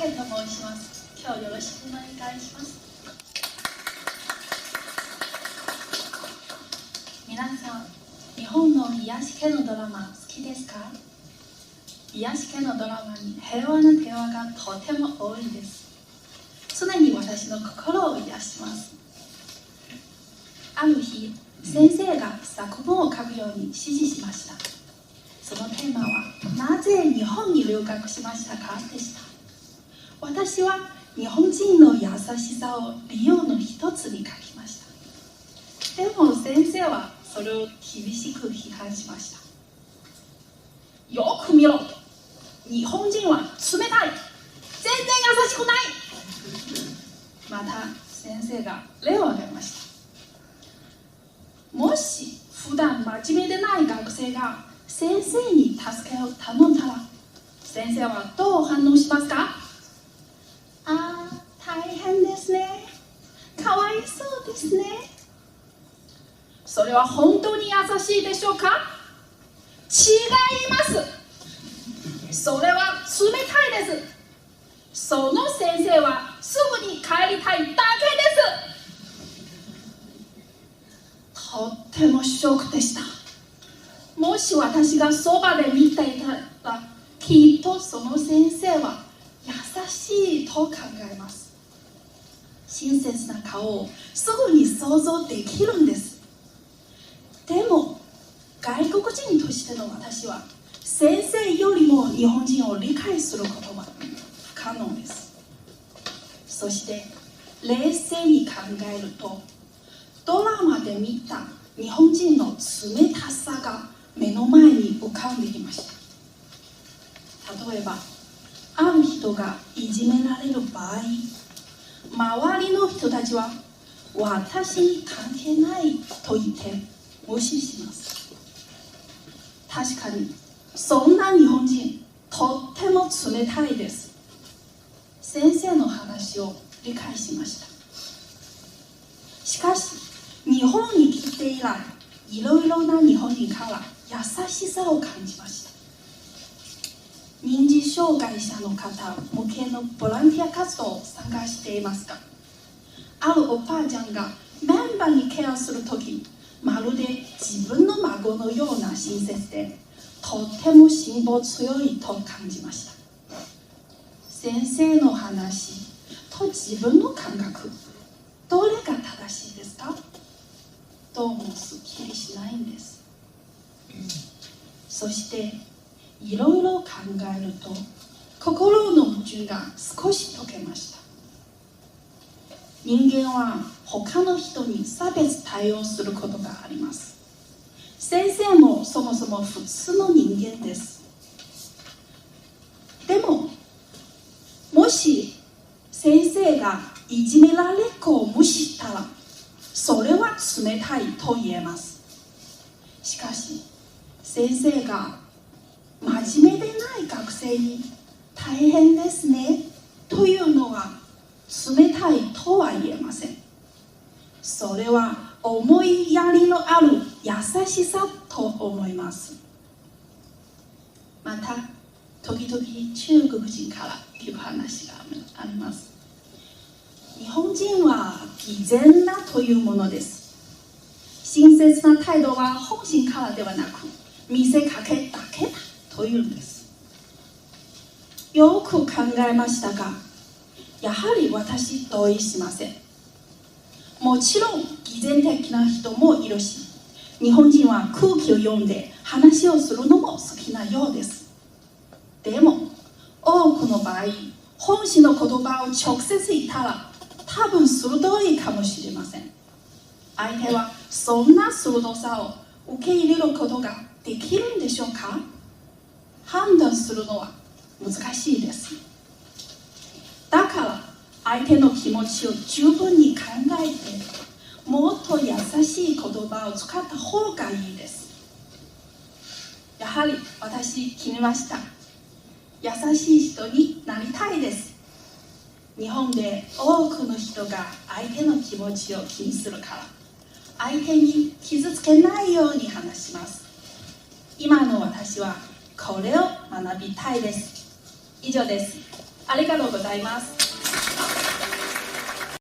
明と申します。今日よろしくお願いします。皆さん、日本の癒し系のドラマ好きですか？癒し系のドラマに平和なテーマがとても多いです。常に私の心を癒します。ある日、先生が作文を書くように指示しました。そのテーマは、なぜ日本に留学しましたかでした。私は日本人の優しさを理由の一つに書きました。でも先生はそれを厳しく批判しました。よく見ろ、日本人は冷たい、全然優しくない。また先生が例を挙げました。もし普段真面目でない学生が先生に助けを頼んだら、先生はどう反応しますか？大変ですね、かわいそうですね。それは本当に優しいでしょうか？違います。それは冷たいです。その先生はすぐに帰りたいだけです。とってもショックでした。もし私がそばで見ていたら、きっとその先生は優しいと考えます。親切な顔をすぐに想像できるんです。でも外国人としての私は先生よりも日本人を理解することは不可能です。そして冷静に考えると、ドラマで見た日本人の冷たさが目の前に浮かんできました。例えば、ある人がいじめられる場合、周りの人たちは私に関係ないと言って無視します。確かにそんな日本人とっても冷たいです。先生の話を理解しました。しかし日本に来て以来、いろいろな日本人から優しさを感じました。認知障害者の方向けのボランティア活動を参加していますか？あるおばあちゃんがメンバーにケアするとき、まるで自分の孫のような親切で、とても辛抱強いと感じました。先生の話と自分の感覚、どれが正しいですか？どうもすっきりしないんです。そしていろいろ考えると、心の矛盾が少し解けました。人間は他の人に差別対応することがあります。先生もそもそも普通の人間です。でも、もし先生がいじめられっ子を無視したら、それは冷たいと言えます。しかし、先生が真面目でない学生に大変ですねというのは冷たいとは言えません。それは思いやりのある優しさと思います。また、時々中国人から聞く話があります。日本人は偽善だというものです。親切な態度は本心からではなく、見せかけだけだというんです。よく考えましたが、やはり私同意しません。もちろん偽善的な人もいるし、日本人は空気を読んで話をするのも好きなようです。でも多くの場合、本心の言葉を直接言ったら多分鋭いかもしれません。相手はそんな鋭さを受け入れることができるんでしょうか？判断するのは難しいです。だから相手の気持ちを十分に考えて、もっと優しい言葉を使った方がいいです。やはり私決めました。優しい人になりたいです。日本で多くの人が相手の気持ちを気にするから、相手に傷つけないように話します。今の私はこれを学びたいです。以上です。ありがとうございます。